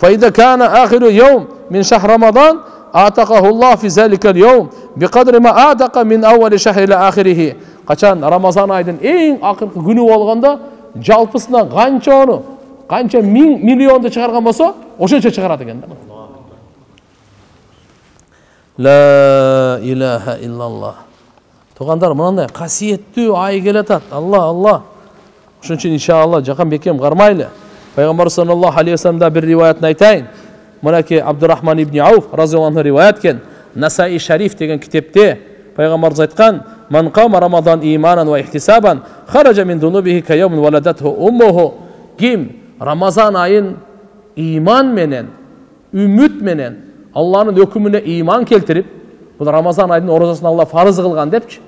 فإذا كان آخر يوم من شهر رمضان آتقه الله في ذلك اليوم بقدر ما آتق من أول شهر إلى آخره. Kaçan Ramazan ayının en akırkı günü olganda жалпысынан қанша миллионды шығарған болса, ошончо шығарат экен да. Ла илаха иллаллах. Туғандар, мынандай қасиеттүү ай келатат. Алла. Ошон үчүн иншалла жакан бекем кармайлы. Пайгамбар саллаллаху алейхи вассаламда бир риваятын айтайын. Мынаки Абдурахман ибн Ауф разияллаху анху риваят кен. Насаи Шариф деген китепте пайгамбарыбыз айткан: "Ман қама Рамадан иманан ва ихтисабан, хаража мин дунубихи кайомун валадатху уммуху." Ким Рамазан айын иман менен, үмүт менен, Алланын өкүмүнө иман келтирип, бул Рамазан айынын оразасын Алла фарыз кылган депчи.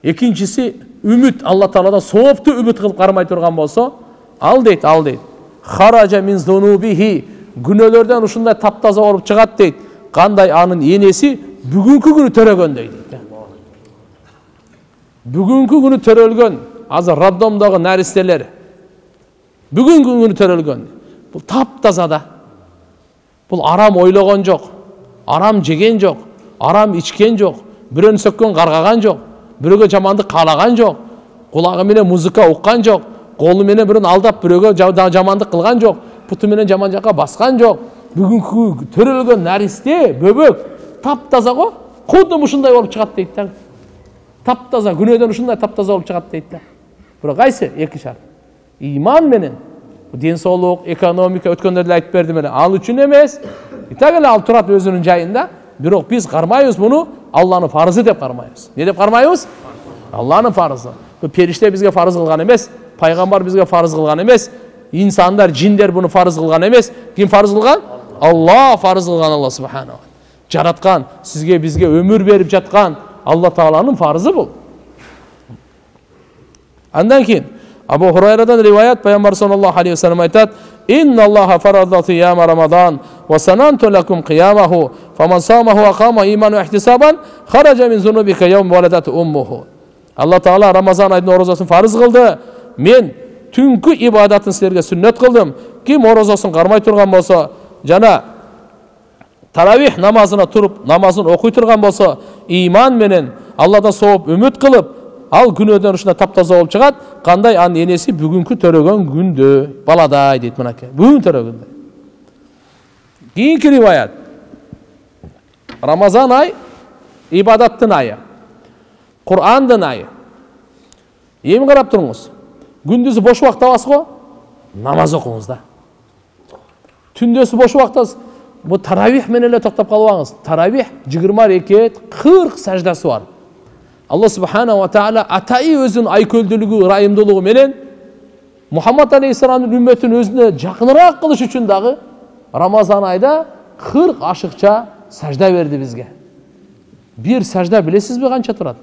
Экинчиси үмүт, Алла Тааладан сооптуу үмүт кылып кармай турган болсо, ал дейт. Хаража мин дунубихи, күнөөлөрдөн ушундай таптаза болуп чыгат дейт. Кандай анын энеси бүгүнкү күнү төрөгөн дейт. Бүгүнкү күнү төрөлгөн азыр роддомдогу наристелер бүгүнкү күнү төрөлгөн. Бул таптаза да. Бул арам ойлогон жок, арам жеген жок, арам ичкен жок, бирөөнү сөккөн каргаган жок, бирөөгө жамандык каалаган жок, кулагы менен музыка уккан жок, колу менен бирөөнү алдап бирөөгө жамандык кылган жок, путу менен жаман жака баскан жок. Бүгүнкү төрөлгөн наристе, бөбөк таптаза го, кудум ушундай болуп чыгат дейт да. Таптаза, күнөөдөн ушундай таптаза болуп чыгат дейт да. Бирок кайсы? Эки шарт. Иман менен, ден соолук, экономика өткөндө эле айтып бердим эле. Ал үчүн эмес. Так эле ал турат өзүнүн жайында. Бирок биз кармайбыз муну Алланын фарызы деп кармайбыз. Не деп кармайбыз? Алланын фарызы. Периште бизге фарыз кылган эмес, пайгамбар бизге фарыз кылган эмес, инсандар, жиндер буну фарыз кылган эмес. Ким фарыз кылган? Алла фарыз кылган, Алла субханаху. Жараткан, сизге бизге өмүр берип жаткан Алла Тааланын фарызы бул. Андан кийин Абу Хурайрадан риваят, пайгамбар саллаллаху алейхи ва саллям айтат: "Инна Аллаха фарада сияма Рамадан ва сананту лакум қиямаху, фаман самаху ва қама иману ихтисабан, хараджа мин зунубика яум валадат уммуху." Алла Таала Рамазан айдын орозасын фарыз кылды. Мен түнкү ибадатын силерге сүннөт кылдым. Ким орозасын кармай турган болсо, жана таравих намазына туруп, намазын окуй турган болсо, иман менен Алладан сооп үмүт кылып, ал күнөөдөн ушунда таптаза болуп чыгат. Кандай? Анын энеси бүгүнкү төрөгөн күндө баладай дейт мынакей. Бүгүн төрөгөндө. Кийинки риваят. Рамазан ай ибадаттын айы. Кур'андын айы. Эми карап туруңуз. Күндүзү бош убакыт табасыз го? Намаз окуңуз да. Түндөсү бош убакыт, бу таравих менен эле токтоп калбаңыз. Таравих 20 рекет, 40 саждасы бар. Алла субханаху ва таала атайы өзүнүн айкөлдүүлүгү, ырайымдуулугу менен Мухаммад алейхиссаламдын үммөтүн өзүнө жакыныраак кылыш үчүн дагы Рамазан айда 40 ашыкча сажда берди бизге. Бир сажда билесизби канча турат?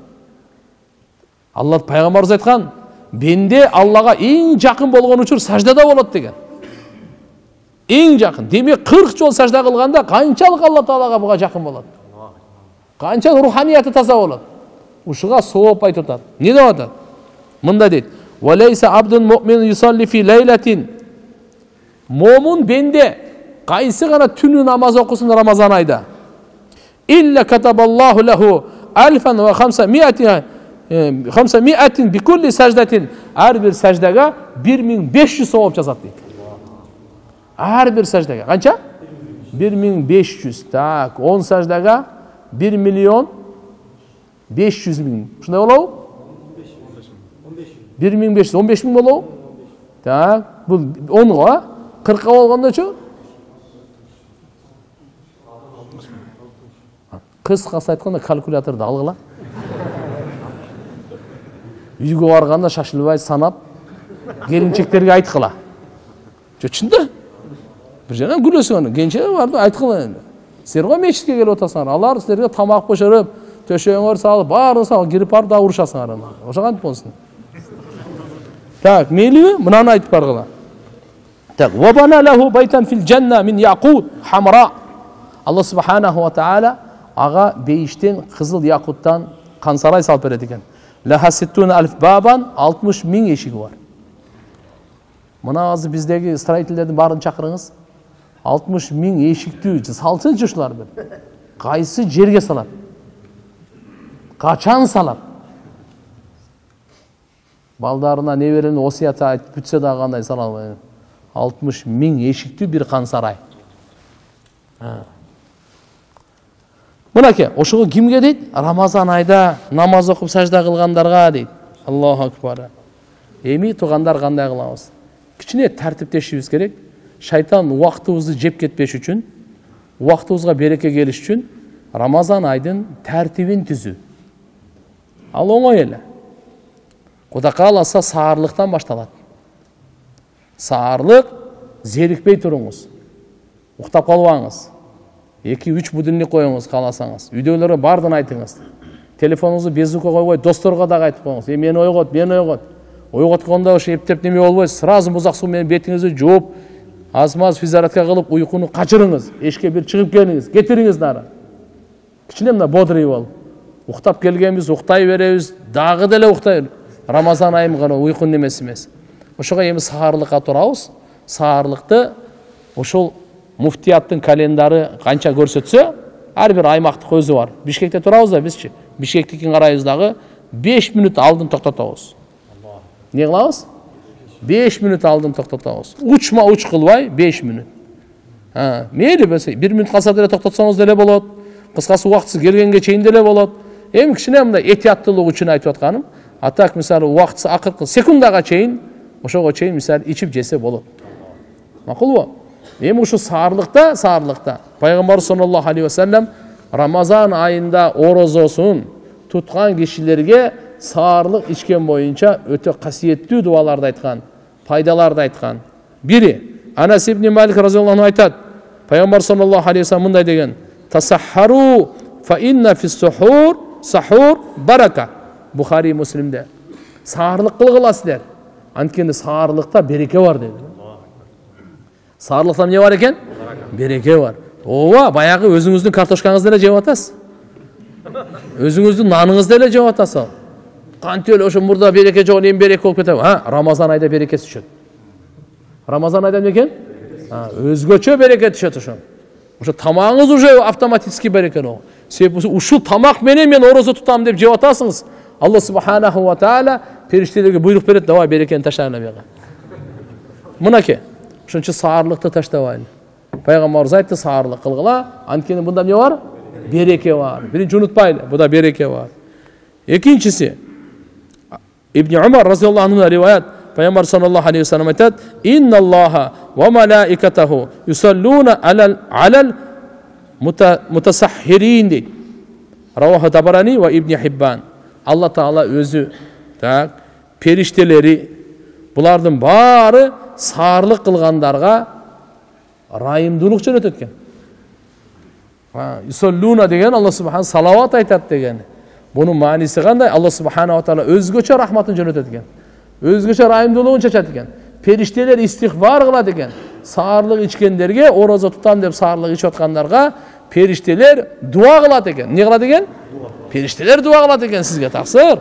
Алла пайгамбарыбыз айткан, бенде Аллага эң жакын болгон учур саждада болот деген. Эң жакын. Демек 40 жол сажда кылганда канчалык Алла Таалага буга жакын болот? Канча руханияты таза болот? Ушуга сооп айтып атат. Не деп атат? Мында дейт: "Валайса абдун муъмин юсалли фи лейлатин." Момун бенде кайсы гана түнү намаз окусун Рамазан айда. "Илля катабаллаху лаху альфан ва 500 би кулли саждатин." Ар бир саждага 1500 сооп жазат дейт. Ар бир саждага канча? 1500. Так, 10 саждага 1 миллион 500 миң. Ушундай болобу? 1500, 15 миң болобу? Так, бул 10го, 40га болгондочу? Кыскасы айтканда калькуляторду алгыла. Үйгө барганда шашылбай санап, келинчектерге айткыла. Чынды? Бир жерден күлөсүң аны. Кенже барды айткыла. Силер го мечитке келип атасыңар. Алар силерге тамак бошоруп, төшөңөр салып, баарын салып, кирип барып да урушасыңар аны. Ошо кантип болсун? Так, мейлиби? Мынаны айтып баргыла. Так, "Ва бана лаху байтан фил жанна мин яқут хамра." Алла субханаху ва таала ага бейиштен кызыл якуттан кансарай салып берет экен. "Лаха 60,000 бабан", 60 миң эшиги бар. Мына азыр биздеги строительдердин баарын чакырыңыз. 60 миң эшиктүү салсынчы ушулар бир. Кайсы жерге салат? Качан салат? Балдарына неберени осуят айтып бүтсө да кандай сала албайт. 60 миң эшиктүү бир кансарай. Мынакей, ошого кимге дейт? Рамазан айда намаз окуп сажда кылгандарга дейт. Аллаху акбар. Эми туугандар кандай кылабыз? Кичине тартиптешибиз керек. Шайтан убактыбызды жеп кетпеш үчүн, убактыбызга береке келиш үчүн Рамазан айдын тартибин түзүү. Ал оңой эле. Кудай кааласа саарлыктан башталат. Саарлык зерикпей туруңуз. Уктап калбаңыз. 2-3 будильник коюңуз кааласаңыз. Үйдөгүлөргө бардын айтыңыз. Телефонуңузду безукка койбой, досторго дагы айтып коюңуз. Мени ойгот, мени ойгот. Ойготкондо ошо эптеп неме болбой, сразу музак суу менен бетиңизди жууп, аз-маз физиотерапия кылып, уйкуну качырыңыз. Эшикке бир чыгып келиңиз, кетириңиз нары. Кичине мына бодрый болуп. Уктап келгенбиз, уктай беребиз, дагы деле уктай. Рамазан айым гана уйкун немеси эмес. Ошого эми саарлыкка турабыз. Саарлыкты ошол муфтияттын календары канча көрсөтсө, ар бир аймактык өзү бар. Бишкекте турабыз да бизчи. Бишкектикин карайбыз дагы 5 минут алдын токтотобуз. Не кылабыз? 5 минут алдын токтотобуз. Учма уч кылбай 5 минут. Мейли болсо 1 минут калса деле токтотсоңуз деле болот. Кыскасы убактысы келгенге чейин деле болот. Эми кичине мындай этияттуулук үчүн айтып атканым. Атак мисалы убактысы акыркы секундага чейин, ошого чейин мисалы ичип жесе болот. Макулбу? Эми ушу саарлыкта пайгамбар саллаллаху алейхи ва саллям Рамазан айында орозосун туткан кишилерге саарылык ичкен боюнча өтө касиеттүү дуаларды айткан, пайдаларды айткан. Бири Анас ибн Малик разияллаху анху айтат, пайгамбар саллаллаху алейхи вассалам мындай деген: "Тасаххару фа инна фис-сухур сахур барака." Бухари Муслимде. Саарылык кылгыласыздар. Анткени саарылыкта береке бар dedi. Саарылыкта эмне бар экен? Береке бар. Ооба, баягы өзүңүздүн картошкаңызды эле жеп атасыз. Өзүңүздүн наныңызды эле жеп атасыз. Кантип эле ошо мурда береке жок, эми береке болуп кетеби? Рамазан айда береке түшөт. Рамазан айда эмне экен? Өзгөчө береке түшөт ошо. Ошо тамагыңыз уже автоматически берекелүү. Себеби ушул тамак менен мен орозо тутам деп жеп атасыңыз. Алла субханаху ва таала периштелерге буйрук берет, давай берекени таштагыла бияга. Мынакей. Ошон үчүн саарылыкты таштабайлы. Пайгамбарыбыз айтты, саарылык кылгыла, анткени мында эмне бар? Береке бар. Биринчи унутпайлы, буда береке бар. Экинчиси Ибн Умар разияллаху анху риваят, Пайгамбар саллаллаху алейхи ва саллям айтат: "Инналлаха ва малаикатаху юсаллуна алал мутасаххирин" дейт. Раваху Табарани ва Ибн Хиббан. Алла Таала өзү, периштелери, булардын баары саарылык кылгандарга райымдуулук жөнөтөт экен. Юсаллуна деген Алла субхан салават айтат деген. Бунун мааниси кандай? Алла субхана ва таала өзгөчө рахматын жөнөтөт экен. Өзгөчө райымдуулугун чачат экен. Периштелер истигфар кылат экен. Саарылык ичкендерге, орозо тутам деп саарылык ичип аткандарга периштелер дуа кылат экен. Эмне кылат экен? Периштелер дуа кылат экен сизге, таксыр.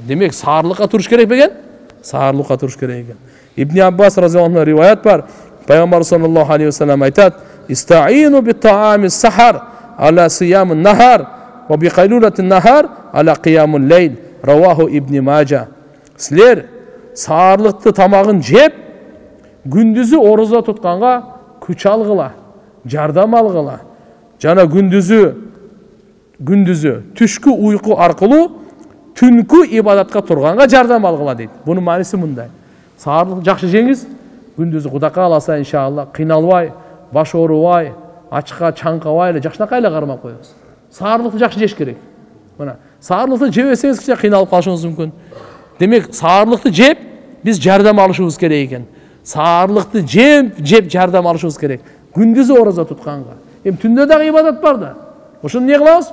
Демек саарылыкка туруш керек бекен? Саарылыкка туруш керек экен. Ибн Аббас разияллаху анху риваят бар. Пайгамбар саллаллаху алейхи ва саллям айтат: "Истаину бит-таами сахар ала сиямун нахар ва биқайлулатин нахар ала қиямун лейл." Раваху Ибн Мажа. Силер саарылыкты тамагын жеп, күндүзү орозо тутканга күч алгыла, жардам алгыла. Жана күндүзү түшкү уйку аркылуу түнкү ибадатка турганга жардам алгыла дейт. Бунун мааниси мындай: саарылык жакшы жеңиз, күндүзү Кудай кааласа иншалла кыйналбай, баш оорубай, ачка чаңкабай эле жакшынакай эле кармап коебуз. Саарылыкты жакшы жеш керек. Мына, саарылыкты жебесеңиз кичине кыйналып калышыңыз мүмкүн. Демек, саарылыкты жеп, биз жардам алышыбыз керек экен. Саарылыкты жеп жардам алышыбыз керек. Күндүзү орозо тутканга. Эми түндө дагы ибадат бар да. Ошону эмне кылабыз?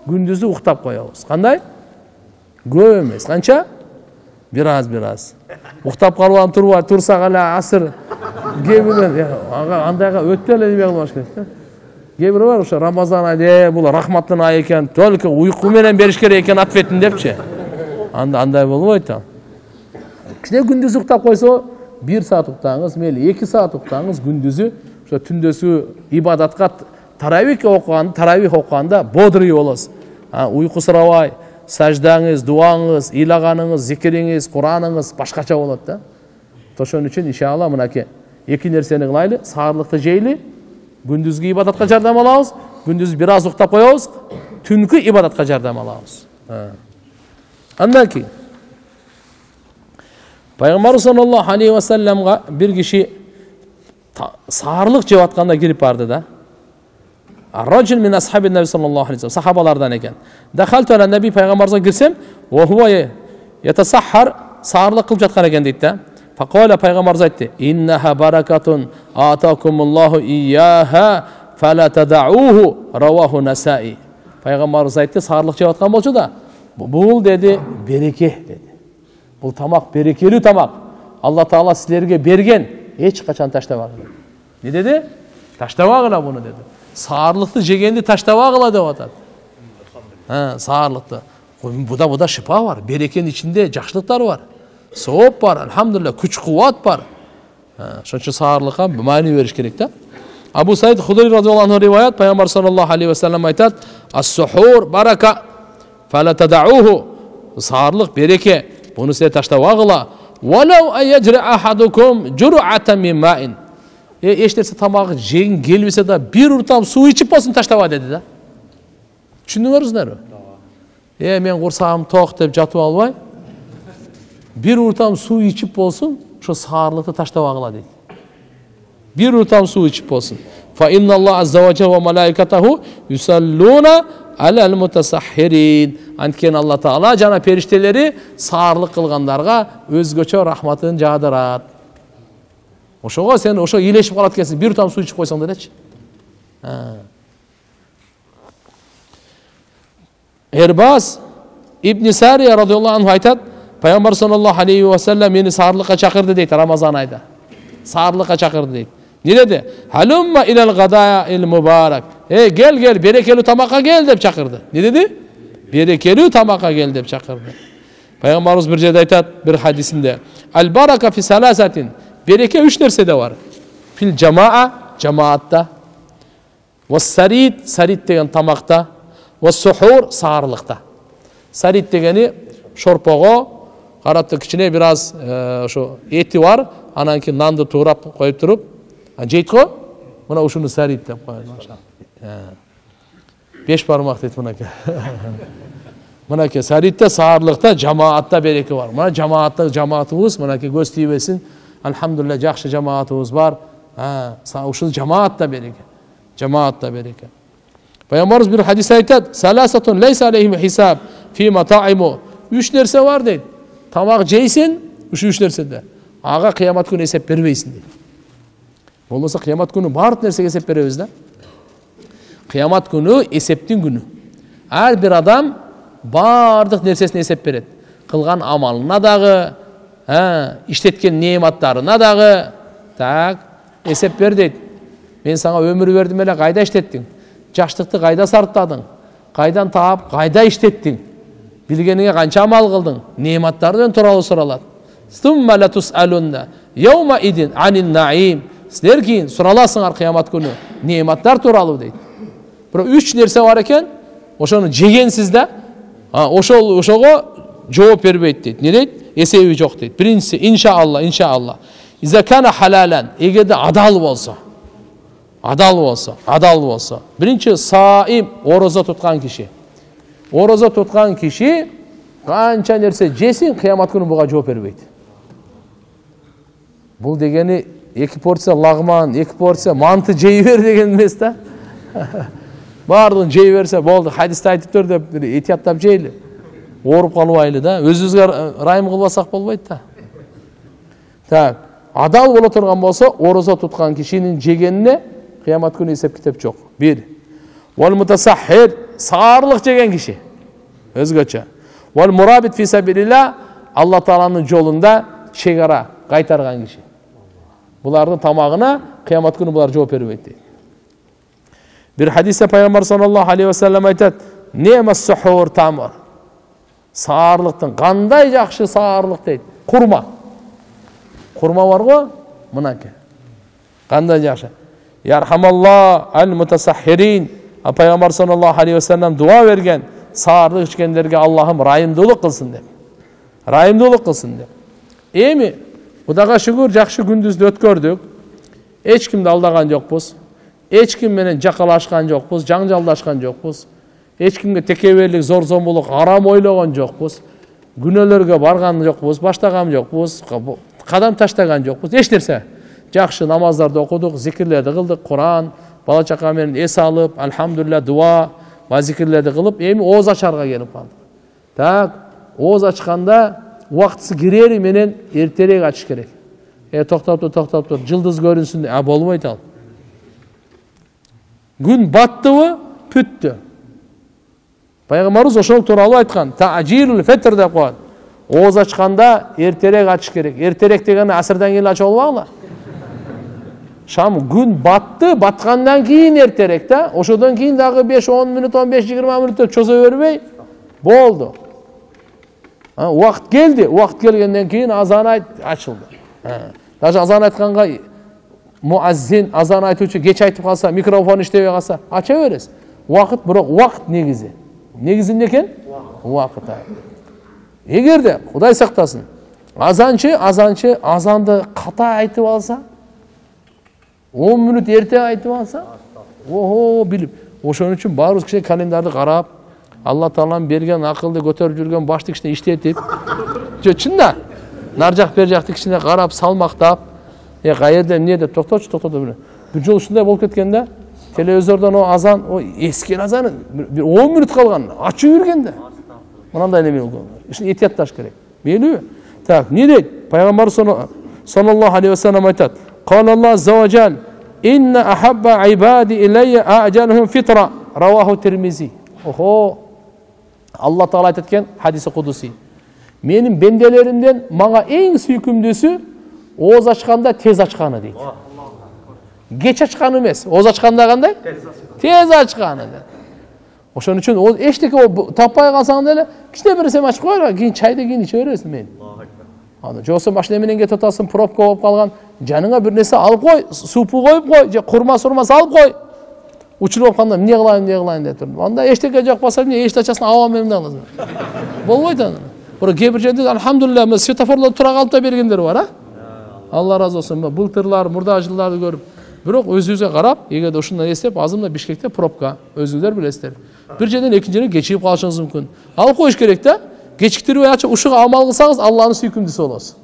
Күндүзү уктап коебуз. Кандай? Көп эмес. Канча? Бир аз. Уктап калып турбай, турсак эле асыр. Кээ андайга өтө эле неме кылбаш керек да. Кээ бир бар ошо Рамазан айы, бул рахматтын айы экен, только уйку менен бериш керек экен ответин депчи. Андай болбойт да. Кичине күндүз уктап койсо, 1 саат уктаңыз, мейли 2 саат уктаңыз күндүзү, ошо түндөсү ибадатка таравих окуганда бодрый болосуз. Уйку сурабай, саждаңыз, дуаңыз, ыйлаганыңыз, зикириңиз, Кураныңыз башкача болот да. Ошон үчүн иншалла мынакей эки нерсени кылайлы, саарылыкты жейли, күндүзгү ибадатка жардам алабыз, күндүз бир аз уктап коебуз, түнкү ибадатка жардам алабыз. Андан кийин Пайгамбар саллаллаху алейхи ва салламга бир киши саарылык жеп атканда кирип барды да. Ar-rajul min ashabin nabi sallallahu aleyhi ve sellem, sahabalardan eken. Dakhaltu ala nabi peygamberimize girsem, ve huve yetasahhar, sağırlık kılıp jatkan eken deydi de. Faqala peygamberimiz aytdı: "İnneha barakatun atakumullahu iyyaha fala tad'uhu." Rawahu Nasai. Peygamberimiz aytdı, sağırlık jep atkan bolçu da, bul dedi, bereke dedi. Bul tamak berekeli tamak. Allah Taala sizlerge bergen, hiç kaçan taştabagıla. Ne dedi? Taştabagıla bunu dedi. Sağırlıkты жегенди таштабагыла деп атат. Сağırlıkты. Буда шипа бар, берекенин ичинде жакшылыктар бар. Сооп бар, алхамдулилlah, күч-кубат бар. Ошон үчүн сağırlıkка маани бериш керек да. Абу Саид Худри радhiyallahu anh риваят, Пайгамбар саллаллаху алейхи ва саллям айтат: "Ас-сухур барака, фала тад'уху." Сağırlık береке, буну силер таштабагыла. "Валау аяджри ахадукум жур'атан мин маин." Эштерсе тамагы жегин келбесе да бир уртам суу ичип болсун таштаба деди да. Түшүндүңөрүздөр? Мен курсагым ток деп жатып албай, бир уртам суу ичип болсун, ошо саарылыкты таштабагыла дейт. Бир уртам суу ичип болсун. Fa innallahu azza wa jalla ve malaikatahu yusalluna alal mutasahhirin. Antkeni Allah Taala жана периштелери саарлык кылгандарга өзгөчө рахматын жаадырат. Ошого сен ошо илешип калат экенсиң, бир там суу ичип койсоң делечи. Эрбас Ибн Сария радиаллаху анху айтат, Пайгамбар саллаллаху алейхи ва саллям мени саарлыкка чакырды дейт Рамазан айда. Саарлыкка чакырды дейт. Не dedi? Halumma ilal gada'il mübarek. Gel gel berekeli tamaka gel деп çakırdı. Ne dedi? Berekeli tamaka gel деп çakırdı. Peygamberimiz bir жерде айтат bir hadisinde. Al baraka fi salasatin. Bereke üç nersede var. Fil cema'a, cemaatta. Ve sarit, sarit degen tamakta. Ve suhur, sağırlıkta. Sarit degeni şorpogo, karatı kişine biraz şu eti var. Ananki nandı tuğrap koyup durup. Jeyt go, mına uşunu sarit dep koydu. Beş parmak deyt mınake. Mınake saritte, sağırlıkta, cemaatta bereke var. Mına cemaatta, cemaatımız, mınake göz tiybesin. Elhamdülillah, жақсы cemaatımız var. Uşunu cemaatta bereke. Cemaatta bereke. Peygamberimiz bir hadis aytat. Salasatun leysa aleyhim hisab fima ta'imu. Üç nerse var deydi. Tamak jeysin, üç nersede. Ağa kıyamet günü esep berбейсиң deydi. Olmasa kıyamet günü bart nersege esep berебиз да. Kıyamet günü eseptin günü. Her bir adam bardық nersesine esep berет. Kılgan amalına dağı, işletken nemаттарына dağı, tak, esep ber deydi. Men sana ömür verdim ele, kayda işlettin? Жаштыкты kayda sartladın? Kaydan taap, kayda işlettin? Bilgenine kança amal kıldın? Nematlardan turalı soralat. Stumma la tus'alunna yawma idin anin naim. Sizler keyin soralasınlar kıyamet günü. Nematlar turalı deydi. Bura üç nerse var eken, oşonu jegensizde, oşogo жооп бербейт deydi. Ne deydi? Esebi жоқ deydi. Birincisi inşallah, inşallah. İza kana halalan, egerde adal bolsa. Adal bolsa. Birinci saim, oroza tutkan kişi. Oroza tutkan kişi kança nerse jesin, kıyamet günü buga жооп бербейт. Bul degeni iki porsiya lagman, iki porsiya mantı jey ber degen emes da. Bardığın jey berse boldu. Hadiste aytıptır dep, etiyаттап jeyli. Orup kalbaylı da. Özüzge rayım kılbasak bolbayt da. Tak. Adal bola turgan bolsa, oroza tutkan kişinin jegenine kıyamet günü esep kitep çok. Bir. Vel mutasahhir, sağırlık jegen kişi. Özgöçe. Vel murabit fi sabilillah, Allah Taala'nın yolunda çegara kaytargan kişi. Buların tamağına kıyamet günü bular жооп бербейт deydi. Bir hadiste Peygamber sallallahu aleyhi ve sellem aytat, "Ni'mas suhur tamar." Sağırlıktın qanday жақсы sağırlık deydi. Kurma. Kurma var go, mınake. Qanday жақсы. Yarhamallah al mutasahhirin. Peygamber sallallahu aleyhi ve sellem dua vergen, sağırlık içkenlerge Allah'ım rayımdılık kılsın dep. Rayımdılık kılsın dep. Emi, Xudaga şükür жақсы gündüzdü ötkördük. Hiç kimde aldagan jokpuz. Hiç kim menen jakalaşkan jokpuz, жаңжалдашкан jokpuz. Hiç kimge tekeberlik, zor-zomboluk, aram oylogon jokpuz. Günölөрgө bargan jokpuz, baştagan jokpuz, kadam taştagan jokpuz. Hiç nerse. Жақсы namazlarda okuduk, zikirlerdi kıldık, Kur'an, bala çaka menen es alıp, elhamdülillah dua, va zikirlerdi kılıp, emi oğuz açarga gelip kaldık. Tak, oğuz açkanda uaktısı gireri menen erterek açış gerek. Toktap dur, yıldız görünsün. Bolmayt al. Gün battı, püttü. Peygamberimiz oşol tuuralı aytkan. Ta'jilul fitr dep koyat. Oğuz açkanda erterek açış gerek. Erterek degeni asırdan keyin açı bolbagıla. Şam gün battı, batkandan keyin erterek da. Oşodan keyin dagı 5-10 minut, 15-20 minut çoza berbey. Boldu. Vakt geldi. Vakt gelgenden keyin azan açıldı. Даже azan aytkanга muazzin, azan aytuvchi geç aytıp kalsa, mikrofon iştebey kalsa, aça beresiz. Vakt biroq vakt negizi. Negizi ne eken? Vakt. Egerde Xuday saktasın, azançı azandı kata aytıp alsa, 10 minut erte aytıp alsa, oho bilip. Oşon üçün barыбыз kişi kalendarды karap, Allah Taala'nın bergen akılды көтөрүп жүргөн башты кишине иштетип, чында нар жак бер жакты кишине карап, салмактап, кайерде эмне деп токточу, бир жол ушундай болуп кеткен да. телевизордон о азан, о эски азаны bir 10 minut kalgan açı yürgende. Mınандай неме болгон. Ишин этиятташ керек. Мейлиби? Так, не дейт? Пайгамбар sallallahu aleyhi ve sellem aytat. Qalallohu azza ve cel inna ahabba ibadi ilayya ajaluhum fitra. Ravahu Tirmizi. Oho. Allah Taala aytkan hadisi kudusi. Menin bendelerimden mağa en süykümdüsü oğuz açkanda tez açkanı deydi. Geç açkanı emas. Oğuz açkanda qanday? Tez açkanı. Oşun üçün o eşteki o tapay kalsan da kişine birisem açıp koyar, keyin çayda keyin içe veresin men. Ana josu машина менен кетип атасың, пробка болуп калган, жаныңа бир нерсе алып кой, супу коюп кой, же курма салып кой. Учур болуп калганда эмне кылайын деп турдум. Анда эчтеке жок болсо эмне эч ачасын аба менен аласың. Болбойт аны. Бирок кээ бир жерде алхамдулилlah светофорлорду тура калып да бергендер бар, а? Алла разы болсун. Былтырлар, мурда жылдарды көрүп, бирок өзүбүзгө карап, эгерде ушундан эстеп, азырда Бишкекте пробка, өзүңүздөр билесиздер. Bir жерден экинчи жерге кечигип калышыңыз мүмкүн. Алып коюш керек да. Кечиктирбей ачып ушуга амал кылсаңыз Алланын сүйкүмдүүсү болосуз.